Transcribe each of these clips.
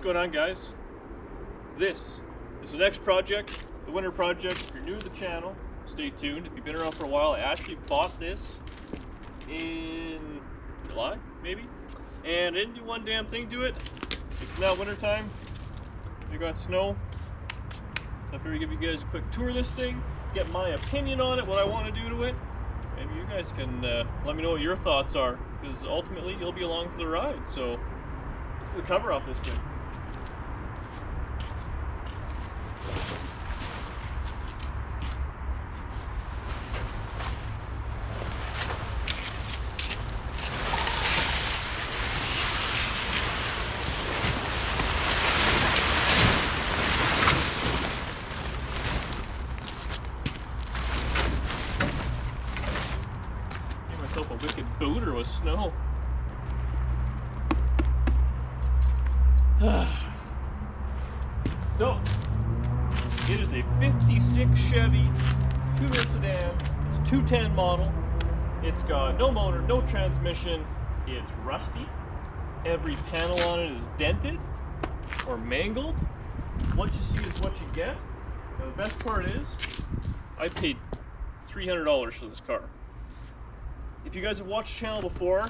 going on, guys? This is the next project, the winter project. If you're new to the channel, stay tuned. If you've been around for a while, I actually bought this in July, maybe, and I didn't do one damn thing to it. It's now winter time. We got snow, so I figured I'd give you guys a quick tour of this thing, get my opinion on it, what I want to do to it. Maybe you guys can let me know what your thoughts are, because ultimately you'll be along for the ride. So let's get the cover off this thing. A wicked booter with snow. So, it is a 56 Chevy 2-door sedan. It's a 210 model. It's got no motor, no transmission. It's rusty. Every panel on it is dented or mangled. What you see is what you get. Now, the best part is, I paid $300 for this car. If you guys have watched the channel before,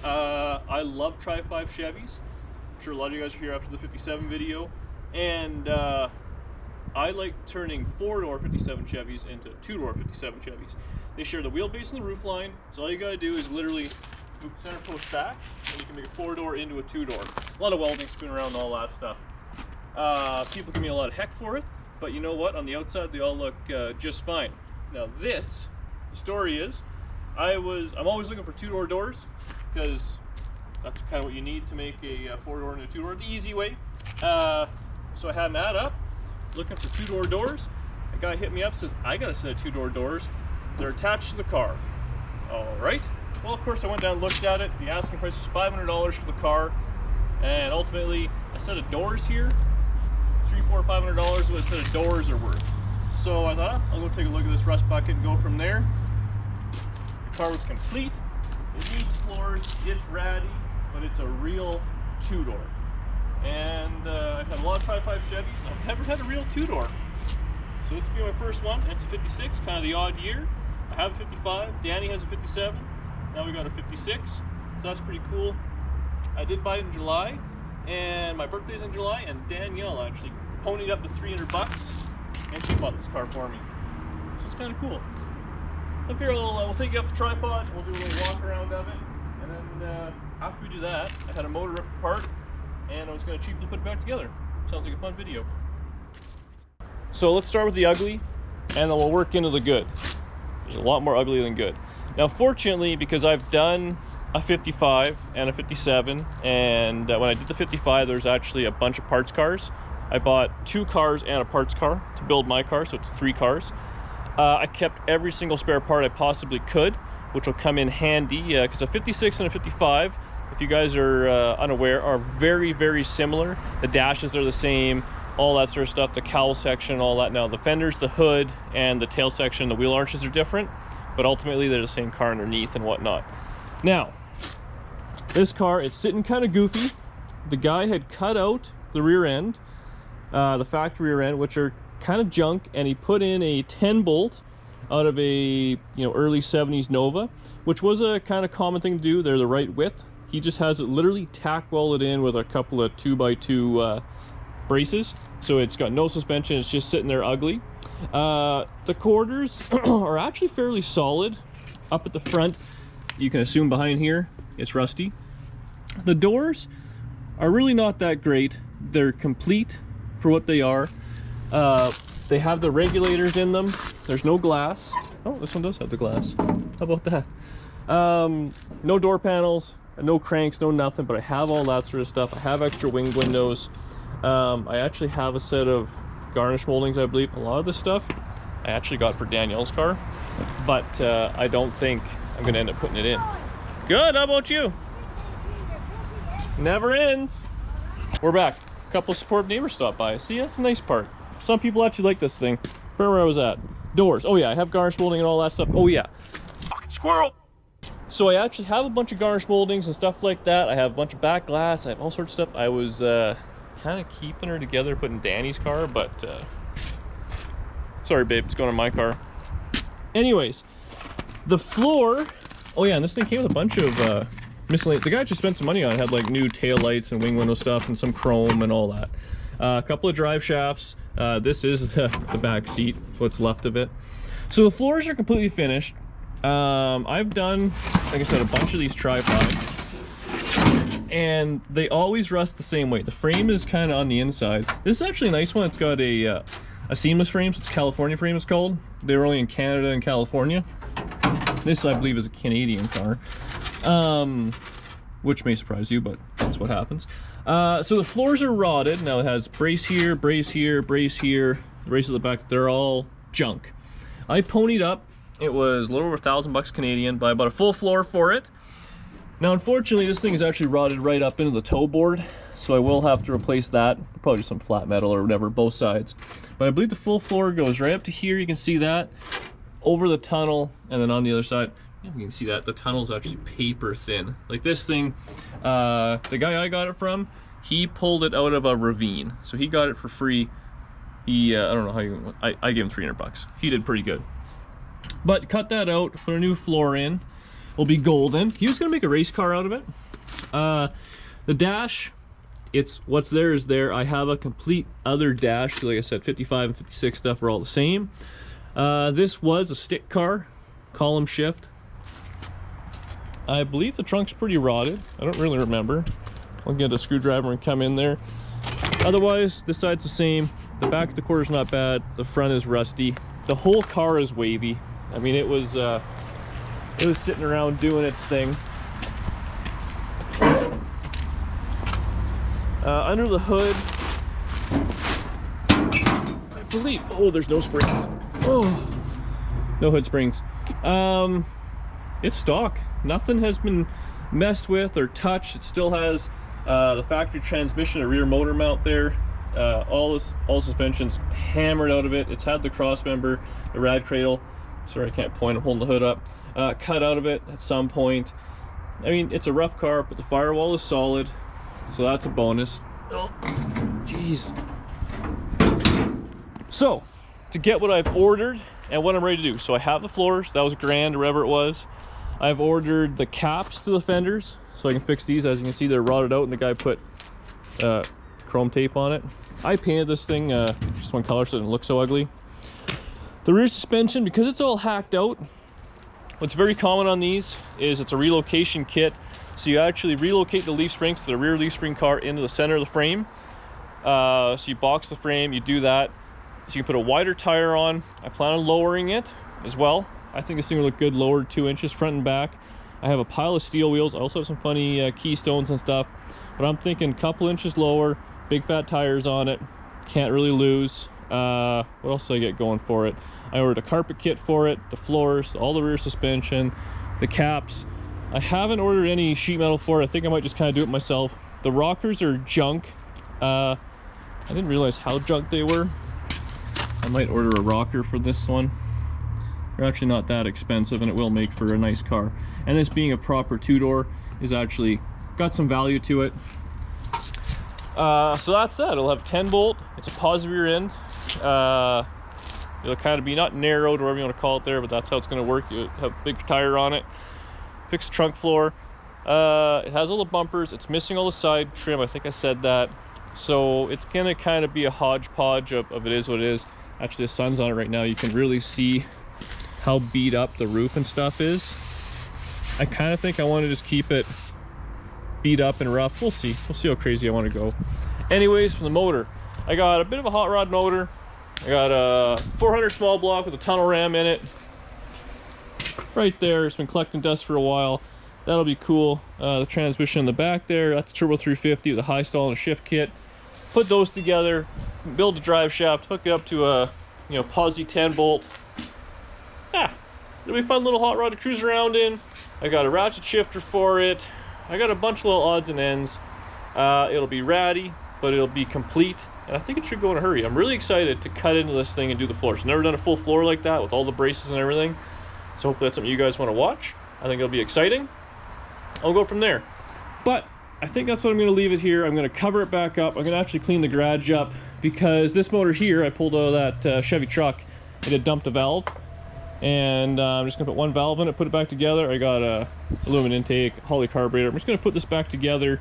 I love Tri-5 Chevys. I'm sure a lot of you guys are here after the 57 video. And I like turning 4-door 57 Chevys into 2-door 57 Chevys. They share the wheelbase and the roofline, so all you gotta do is literally move the center post back, and you can make a 4-door into a 2-door. A lot of welding, spin around, and all that stuff. People give me a lot of heck for it, but you know what? On the outside, they all look just fine. Now this, the story is, I'm always looking for 2-door doors, because that's kind of what you need to make a 4-door into a 2-door, the easy way. So I had an ad up, looking for 2-door doors. A guy hit me up, says, I got a set of 2-door doors. They're attached to the car. All right. Well, of course, I went down and looked at it. The asking price was $500 for the car. And ultimately, a set of doors here, $300, $400, $500 what a set of doors are worth. So I thought, I'll go take a look at this rust bucket and go from there. Car was complete. It needs floors, it's ratty, but it's a real 2-door. And I've had a lot of Tri-5 Chevys. I've never had a real 2-door. So this will be my first one. It's a 56, kind of the odd year. I have a 55, Danny has a 57. Now we got a 56, so that's pretty cool. I did buy it in July, and my birthday's in July, and Danielle actually ponied up to $300, and she bought this car for me. So it's kind of cool. I figure we'll take you off the tripod, we'll do a little walk around of it, and then after we do that, I had a motor ripped apart, and I was going to cheaply put it back together. Sounds like a fun video. So let's start with the ugly, and then we'll work into the good. There's a lot more ugly than good. Now fortunately, because I've done a 55 and a 57, and when I did the 55, there's actually a bunch of parts cars. I bought 2 cars and a parts car to build my car, so it's 3 cars. I kept every single spare part I possibly could, which will come in handy, because a 56 and a 55, if you guys are unaware, are very, very similar. The dashes are the same, all that sort of stuff, the cowl section, all that. Now the fenders, the hood, and the tail section, the wheel arches are different, but ultimately they're the same car underneath and whatnot. Now, this car, it's sitting kind of goofy. The guy had cut out the rear end, the factory rear end, which are kind of junk, and he put in a 10 bolt out of a early 70s Nova, which was a kind of common thing to do. They're the right width. He just has it literally tack welded in with a couple of 2x2 braces, so it's got no suspension. It's just sitting there ugly. The quarters are actually fairly solid. Up at the front, you can assume behind here it's rusty. The doors are really not that great. They're complete for what they are. They have the regulators in them. There's no glass. Oh, this one does have the glass. How about that? No door panels, no cranks, no nothing, but I have all that sort of stuff. I have extra wing windows. I actually have a set of garnish moldings, I believe. A lot of this stuff I actually got for Danielle's car, but I don't think I'm gonna end up putting it in. Good, how about you? Never ends. We're back. A couple of supportive neighbors stopped by. See, that's the nice part. Some people actually like this thing. Remember where I was at. Doors. Oh yeah, I have garnish molding and all that stuff. Oh yeah. Squirrel! So I actually have a bunch of garnish moldings and stuff like that. I have a bunch of back glass. I have all sorts of stuff. I was kind kind of keeping her together, putting Danny's car, but sorry babe, it's going on my car. Anyways, the floor, oh yeah, and this thing came with a bunch of miscellaneous. The guy just spent some money on it. Had like new tail lights and wing window stuff and some chrome and all that. A couple of drive shafts. This is the back seat, what's left of it. So the floors are completely finished. I've done, like I said, a bunch of these tripods, and they always rust the same way. The frame is kind of on the inside. This is actually a nice one. It's got a seamless frame, so it's California frame, it's called. They were only in Canada and California. This, I believe, is a Canadian car, which may surprise you, but that's what happens. So the floors are rotted. Now it has brace here, brace here, brace here. The brace at the back, they're all junk. I ponied up. It was a little over $1,000 Canadian, but I bought a full floor for it. Now, unfortunately, this thing is actually rotted right up into the toe board, so I will have to replace that. Probably just some flat metal or whatever, both sides. But I believe the full floor goes right up to here. You can see that over the tunnel, and then on the other side, you can see that the tunnel is actually paper thin. Like this thing, the guy I got it from, he pulled it out of a ravine, so he got it for free. He, I don't know how you, I gave him $300. He did pretty good. But cut that out, put a new floor in. Will be golden. He was gonna make a race car out of it. The dash, it's what's there is there. I have a complete other dash. Like I said, 55 and 56 stuff are all the same. This was a stick car, column shift. I believe the trunk's pretty rotted. I don't really remember. I'll get a screwdriver and come in there. Otherwise, this side's the same. The back of the quarter's not bad. The front is rusty. The whole car is wavy. I mean, it was sitting around doing its thing. Under the hood, I believe, oh, there's no springs. Oh, no hood springs. It's stock. Nothing has been messed with or touched. It still has the factory transmission, a rear motor mount there. All suspensions hammered out of it. It's had the cross member, the rad cradle. Sorry, I can't point. I'm holding the hood up. Cut out of it at some point. I mean, it's a rough car, but the firewall is solid, so that's a bonus. Oh, jeez. So, to get what I've ordered and what I'm ready to do. So I have the floors. That was grand, or whatever it was. I've ordered the caps to the fenders, so I can fix these. As you can see, they're rotted out, and the guy put chrome tape on it. I painted this thing just one color so it didn't look so ugly. The rear suspension, because it's all hacked out, what's very common on these is it's a relocation kit. So you actually relocate the leaf springs to the rear leaf spring car into the center of the frame. So you box the frame, you do that. So you can put a wider tire on. I plan on lowering it as well. I think this thing will look good lowered 2 inches front and back. I have a pile of steel wheels. I also have some funny keystones and stuff, but I'm thinking a couple inches lower, big fat tires on it. Can't really lose. What else did I get going for it? I ordered a carpet kit for it, the floors, all the rear suspension, the caps. I haven't ordered any sheet metal for it. I think I might just kind of do it myself. The rockers are junk. I didn't realize how junk they were. I might order a rocker for this one. They're actually not that expensive, and it will make for a nice car. And this being a proper two-door is actually got some value to it. So that's that. It'll have 10 bolt. It's a positive rear end. It'll kind of be not narrowed, whatever you want to call it there, but that's how it's going to work. You have a big tire on it. Fixed trunk floor. It has all the bumpers. It's missing all the side trim. I think I said that. So it's going to kind of be a hodgepodge of it is what it is. Actually, the sun's on it right now. You can really see how beat up the roof and stuff is. I kind of think I want to just keep it beat up and rough. We'll see. We'll see how crazy I want to go. Anyways, for the motor, I got a bit of a hot rod motor. I got a 400 small block with a tunnel ram in it. Right there, it's been collecting dust for a while. That'll be cool. The transmission in the back there, that's turbo 350 with a high stall and a shift kit. Put those together, build a drive shaft, hook it up to a posi 10 bolt. Yeah, it'll be a fun little hot rod to cruise around in. I got a ratchet shifter for it. I got a bunch of little odds and ends. It'll be ratty, but it'll be complete, and I think it should go in a hurry. I'm really excited to cut into this thing and do the floors. Never done a full floor like that with all the braces and everything, so hopefully that's something you guys want to watch. I think it'll be exciting. I'll go from there. But I think that's what I'm going to leave it here. I'm going to cover it back up. I'm going to actually clean the garage up because this motor here, I pulled out of that Chevy truck and it dumped a valve. And I'm just going to put one valve in it, put it back together. I got a aluminum intake, Holley carburetor. I'm just going to put this back together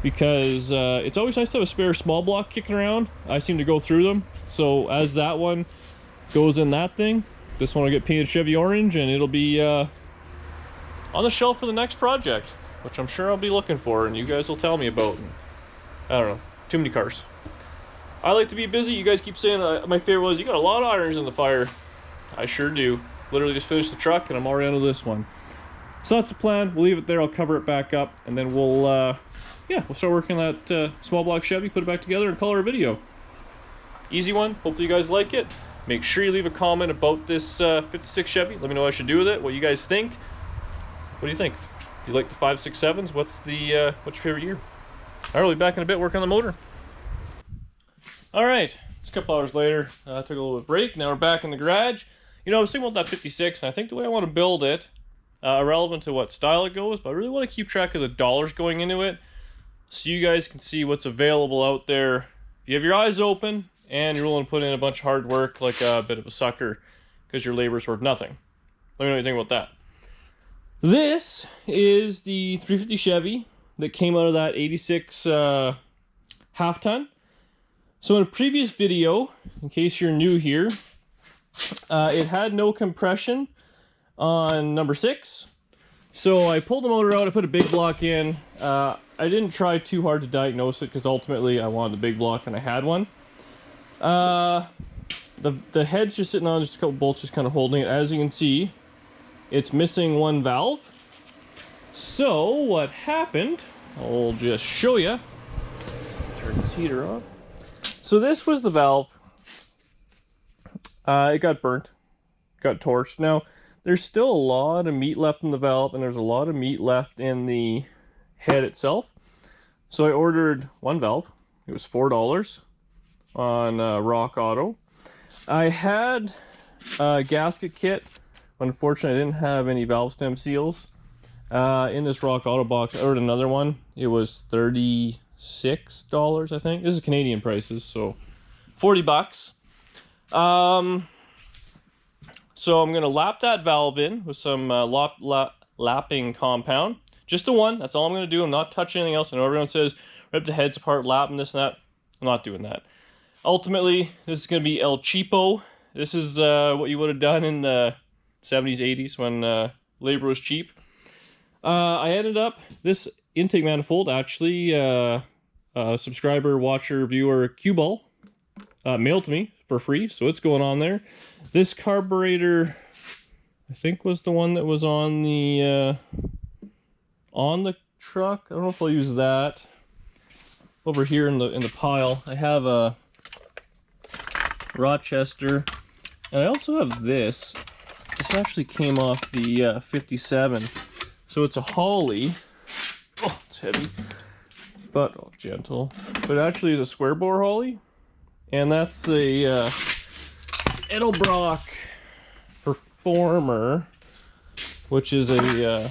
because it's always nice to have a spare small block kicking around. I seem to go through them. So as that one goes in that thing, this one will get painted Chevy orange and it'll be on the shelf for the next project, which I'm sure I'll be looking for and you guys will tell me about. I don't know, too many cars. I like to be busy. You guys keep saying my favorite was, you got a lot of irons in the fire. I sure do. Literally just finished the truck and I'm already onto this one. So that's the plan. We'll leave it there. I'll cover it back up and then we'll start working on that small block Chevy, put it back together and call it a video. Easy one. Hopefully you guys like it. Make sure you leave a comment about this 56 Chevy. Let me know what I should do with it, what you guys think. What do you think? Do you like the 5, 6, 7s? What's your favorite year? All right, we'll be back in a bit working on the motor. All right, it's a couple hours later. Took a little bit of break. Now we're back in the garage. You know, I was thinking about that 56, and I think the way I want to build it, irrelevant to what style it goes, but I really want to keep track of the dollars going into it so you guys can see what's available out there. If you have your eyes open and you're willing to put in a bunch of hard work like a bit of a sucker because your labor's worth nothing. Let me know what you think about that. This is the 350 Chevy that came out of that 86 half-ton. So in a previous video, in case you're new here, it had no compression on number 6. So I pulled the motor out, I put a big block in. I didn't try too hard to diagnose it because ultimately I wanted a big block and I had one. The head's just sitting on just a couple bolts just kind of holding it. As you can see, it's missing one valve. So what happened, I'll just show you. Turn this heater off. So this was the valve. It got burnt, got torched. Now, there's still a lot of meat left in the valve, and there's a lot of meat left in the head itself. So I ordered one valve. It was $4 on Rock Auto. I had a gasket kit. Unfortunately, I didn't have any valve stem seals. In this Rock Auto box, I ordered another one. It was $36, I think. This is Canadian prices, so 40 bucks. So I'm gonna lap that valve in with some lapping compound. Just the one, that's all I'm gonna do. I'm not touching anything else. I know everyone says rip the heads apart, lap and this and that. I'm not doing that. Ultimately, this is gonna be El Cheapo. This is what you would have done in the 70s, 80s when labor was cheap. I ended up, this intake manifold actually, subscriber, watcher, viewer, Cue Ball mailed to me for free, so it's going on there. This carburetor, I think, was the one that was on the truck. I don't know if I'll use that. Over here in the pile, I have a Rochester, and I also have this. This actually came off the 57, so it's a Holley. Oh, it's heavy, but gentle. But actually, it's a square bore Holley. And that's a Edelbrock Performer, which is a,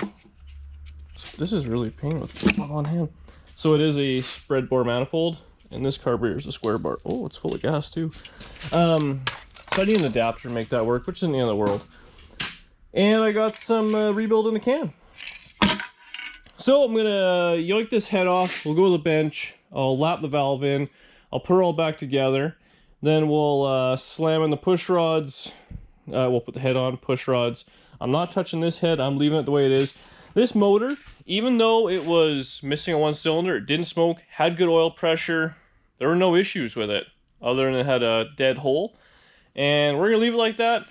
this is really a pain with my one hand. So it is a spread bore manifold, and this carburetor is a square bore. Oh, it's full of gas too. So I need an adapter to make that work, which isn't the end of the world. And I got some rebuild in the can. So I'm gonna yoink this head off. We'll go to the bench. I'll lap the valve in. I'll put it all back together. Then we'll slam in the push rods. We'll put the head on, push rods. I'm not touching this head. I'm leaving it the way it is. This motor, even though it was missing a one cylinder, it didn't smoke, had good oil pressure. There were no issues with it, other than it had a dead hole. And we're gonna leave it like that.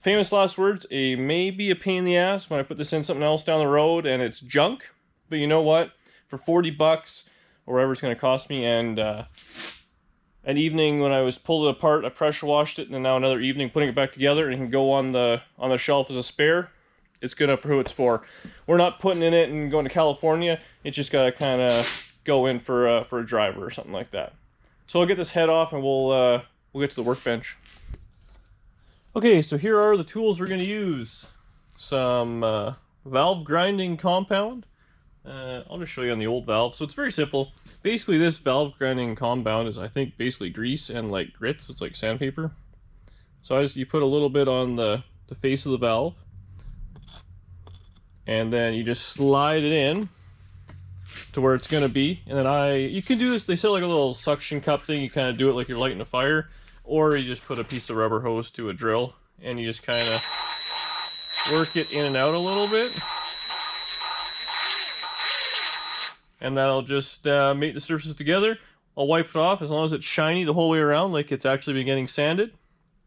Famous last words, it may be a pain in the ass when I put this in something else down the road and it's junk. But you know what? For 40 bucks, or whatever it's going to cost me, and an evening when I was pulled it apart, I pressure washed it, and now another evening putting it back together, and it can go on the shelf as a spare. It's good enough for who it's for. We're not putting in it and going to California. It's just got to kind of go in for a driver or something like that. So I'll get this head off, and we'll get to the workbench. Okay, so here are the tools we're going to use. Some valve grinding compound. I'll just show you on the old valve. So it's very simple. Basically, this valve grinding compound is, I think, basically grease and like grit. So it's like sandpaper. So you put a little bit on the face of the valve, and then you just slide it in to where it's gonna be. And then you can do this. They sell like a little suction cup thing. You kind of do it like you're lighting a fire, or you just put a piece of rubber hose to a drill, and you just kind of work it in and out a little bit. And that'll just mate the surfaces together. I'll wipe it off as long as it's shiny the whole way around, like it's actually been getting sanded.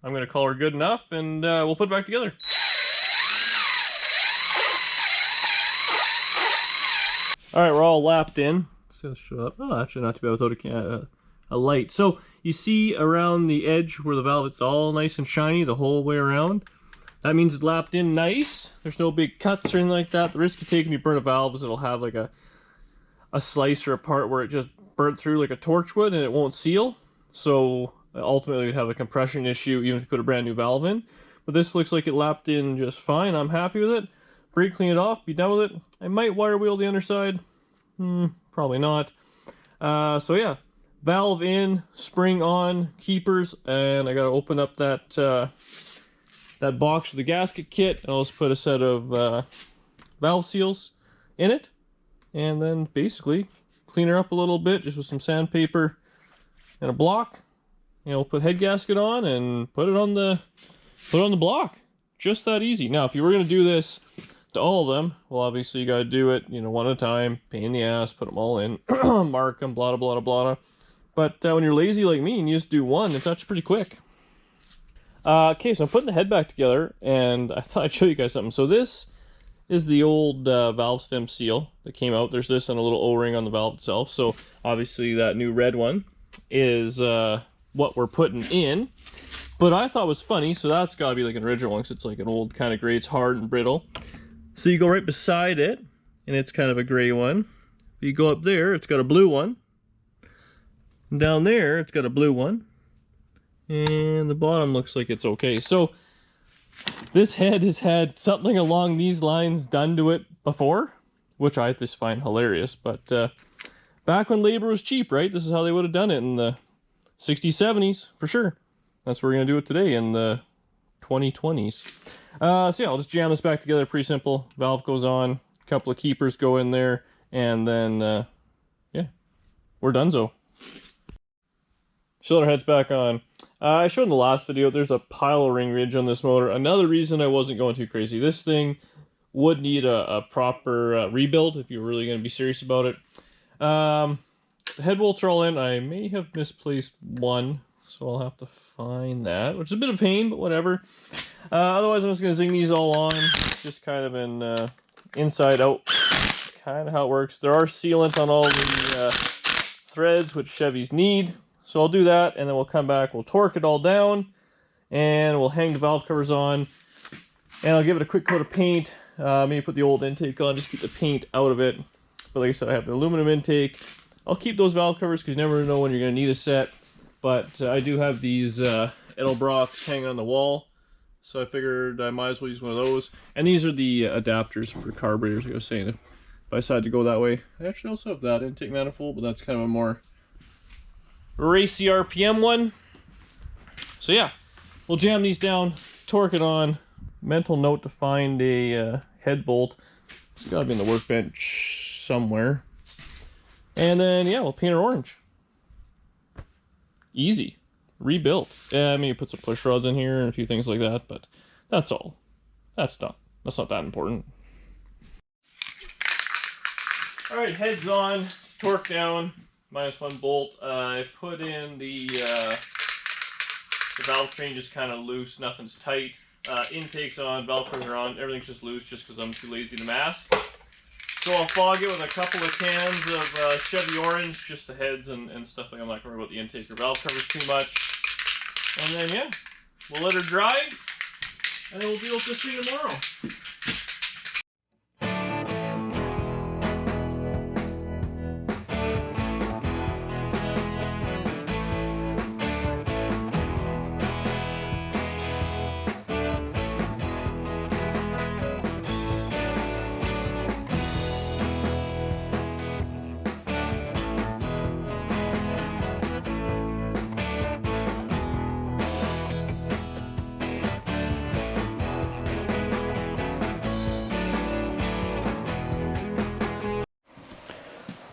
I'm going to call her good enough, and we'll put it back together. Alright, we're all lapped in. So show up. Oh, actually not too bad without a light. So you see around the edge where the valve, it's all nice and shiny the whole way around. That means it's lapped in nice. There's no big cuts or anything like that. The risk you take when you burn a valve is it'll have like a slice or a part where it just burnt through like a torch would and it won't seal. So ultimately you'd have a compression issue even if you put a brand new valve in. But this looks like it lapped in just fine. I'm happy with it. Brake clean it off, be done with it. I might wire wheel the underside. Probably not. So yeah, valve in, spring on, keepers, and I gotta open up that that box with the gasket kit, and I'll just put a set of valve seals in it. And then basically clean her up a little bit just with some sandpaper and a block. You know, put head gasket on and put it on the block. Just that easy. Now, if you were going to do this to all of them, well, obviously you got to do it, you know, one at a time, pain in the ass, put them all in, mark them, blah, blah, blah, blah. But when you're lazy like me and you just do one, it's actually pretty quick. Okay, so I'm putting the head back together, and I thought I'd show you guys something. So this is the old valve stem seal that came out. There's this and a little O-ring on the valve itself. So obviously that new red one is what we're putting in. But I thought was funny, so that's got to be like an original one, because it's like an old kind of gray. It's hard and brittle. So you go right beside it, and it's kind of a gray one. You go up there, it's got a blue one. And down there, it's got a blue one. And the bottom looks like it's okay. So this head has had something along these lines done to it before, which I just find hilarious. But back when labor was cheap, right? This is how they would have done it in the 60s, 70s, for sure. That's what we're going to do it today in the 2020s. So yeah, I'll just jam this back together. Pretty simple. Valve goes on, a couple of keepers go in there, and then, yeah, we're donezo. Cylinder head's back on. I showed in the last video, there's a pile of ring ridge on this motor. Another reason I wasn't going too crazy. This thing would need a proper rebuild if you're really going to be serious about it. The head bolts are all in. I may have misplaced one, so I'll have to find that, which is a bit of pain, but whatever. Otherwise, I'm just going to zing these all on, just kind of in inside out, kind of how it works. There are sealant on all the threads, which Chevys need. So I'll do that, and then we'll come back, we'll torque it all down, and we'll hang the valve covers on, and I'll give it a quick coat of paint. Maybe put the old intake on, just keep the paint out of it. But like I said, I have the aluminum intake. I'll keep those valve covers because you never know when you're going to need a set. But I do have these Edelbrocks hanging on the wall, so I figured I might as well use one of those. And these are the adapters for carburetors, like I was saying, if I decide to go that way. I actually also have that intake manifold, but that's kind of a more racy RPM one. So yeah, we'll jam these down, torque it on. Mental note to find a head bolt. It's got to be in the workbench somewhere. And then yeah, we'll paint her orange. Easy. Rebuilt. Yeah, I mean, you put some push rods in here and a few things like that, but that's all. That's not that important. All right, heads on, torque down. -1 bolt. I put in the valve train just kind of loose, nothing's tight. Intake's on, valve covers are on, everything's just loose just because I'm too lazy to mask. So I'll fog it with a couple of cans of Chevy orange, just the heads and stuff like that. I'm not going to worry about the intake or valve covers too much. And then yeah, we'll let her dry, and then we'll deal with this thing tomorrow.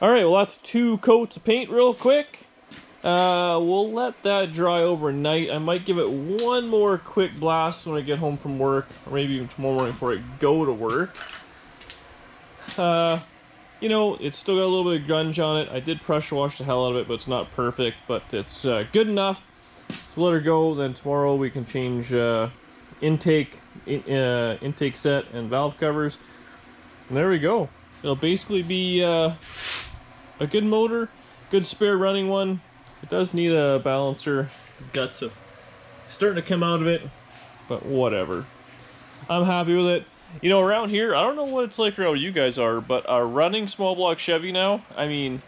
All right, well, that's 2 coats of paint real quick. We'll let that dry overnight. I might give it one more quick blast when I get home from work, or maybe even tomorrow morning before I go to work. You know, it's still got a little bit of grunge on it. I did pressure wash the hell out of it, but it's not perfect, but it's good enough to let her go. Then tomorrow we can change intake set and valve covers. And there we go. It'll basically be a good motor, good spare running one. It does need a balancer. Guts are starting to come out of it, but whatever. I'm happy with it. You know, around here, I don't know what it's like around where you guys are, but a running small block Chevy now, I mean,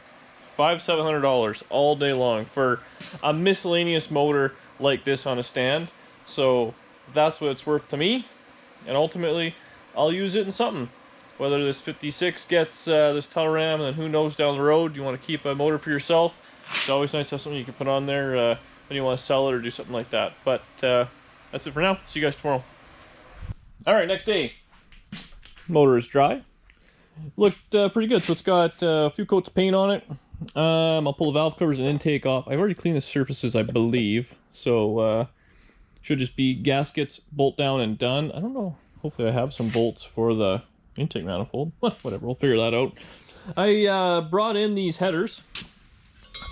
$500-700 all day long for a miscellaneous motor like this on a stand. So that's what it's worth to me, and ultimately, I'll use it in something. Whether this 56 gets this Teleram, and who knows down the road, you want to keep a motor for yourself. It's always nice to have something you can put on there when you want to sell it or do something like that. But that's it for now. See you guys tomorrow. All right, next day. Motor is dry. Looked pretty good. So it's got a few coats of paint on it. I'll pull the valve covers and intake off. I've already cleaned the surfaces, I believe. So should just be gaskets, bolt down, and done. I don't know. Hopefully I have some bolts for the intake manifold. Whatever, we'll figure that out. I brought in these headers.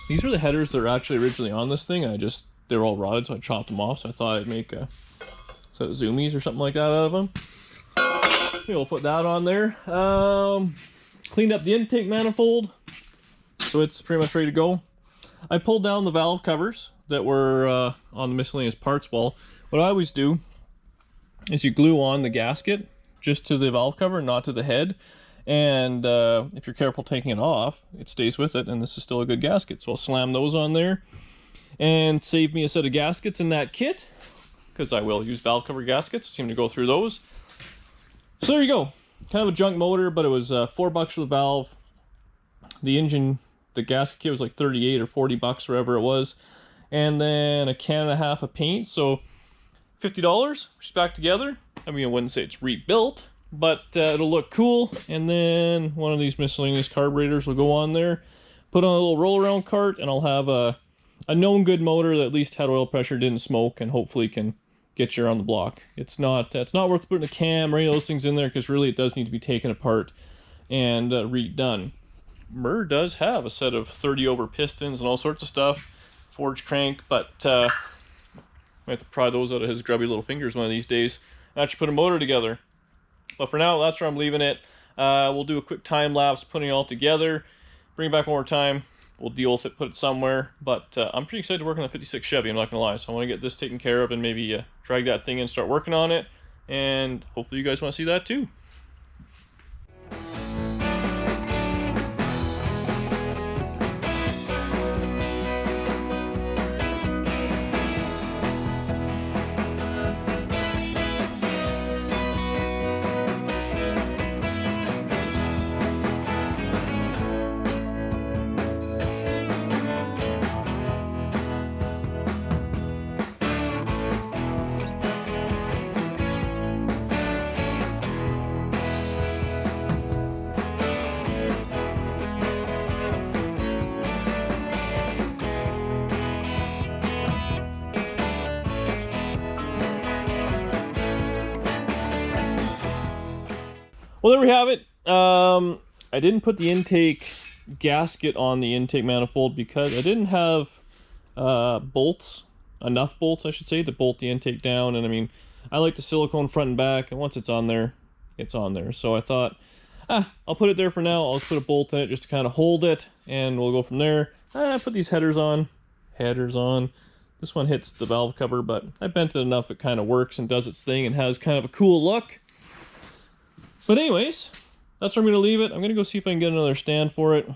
These are the headers that are actually originally on this thing. They were all rotted, so I chopped them off. So I thought I'd make a set of zoomies or something like that out of them. We'll put that on there. Cleaned up the intake manifold, so it's pretty much ready to go. I pulled down the valve covers that were on the miscellaneous parts wall. What I always do is you glue on the gasket just to the valve cover, not to the head. And if you're careful taking it off, it stays with it, and this is still a good gasket. So I'll slam those on there and save me a set of gaskets in that kit, because I will use valve cover gaskets. Seem to go through those. So there you go. Kind of a junk motor, but it was $4 for the valve. The engine, the gasket kit was like 38 or 40 bucks, wherever it was. And then a can and a half of paint, so $50, just back together. I mean, I wouldn't say it's rebuilt, but it'll look cool. And then one of these miscellaneous carburetors will go on there. Put on a little roll-around cart, and I'll have a known good motor that at least had oil pressure, didn't smoke, and hopefully can get you around the block. It's not worth putting a cam or any of those things in there, because really it does need to be taken apart and redone. Murr does have a set of 30 over pistons and all sorts of stuff, forged crank, but I have to pry those out of his grubby little fingers one of these days and actually put a motor together. But for now, that's where I'm leaving it. We'll do a quick time lapse putting it all together, bring it back one more time. We'll deal with it, put it somewhere, but I'm pretty excited to work on the 56 Chevy, I'm not going to lie. So I want to get this taken care of and maybe drag that thing in, start working on it, and hopefully you guys want to see that too. Well, there we have it. I didn't put the intake gasket on the intake manifold because I didn't have enough bolts, I should say, to bolt the intake down. And I mean, I like the silicone front and back, and once it's on there, it's on there. So I thought, I'll put it there for now. I'll just put a bolt in it just to kind of hold it, and we'll go from there. I put these headers on. This one hits the valve cover, but I bent it enough it kind of works and does its thing and has kind of a cool look. But anyways, that's where I'm going to leave it. I'm going to go see if I can get another stand for it.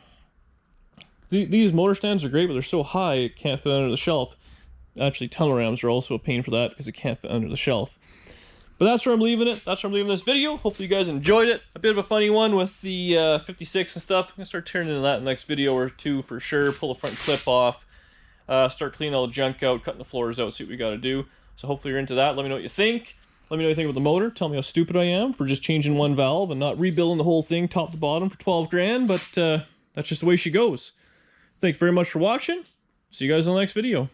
These motor stands are great, but they're so high it can't fit under the shelf. Actually, Telerams are also a pain for that because it can't fit under the shelf. But that's where I'm leaving it. That's where I'm leaving this video. Hopefully you guys enjoyed it. A bit of a funny one with the 56 and stuff. I'm going to start turning into that in the next video or two for sure. Pull the front clip off. Start cleaning all the junk out, cutting the floors out, see what we got to do. So hopefully you're into that. Let me know what you think. Let me know what you think about the motor. Tell me how stupid I am for just changing one valve and not rebuilding the whole thing top to bottom for 12 grand. But that's That's just the way she goes. Thank you very much for watching. See you guys in the next video.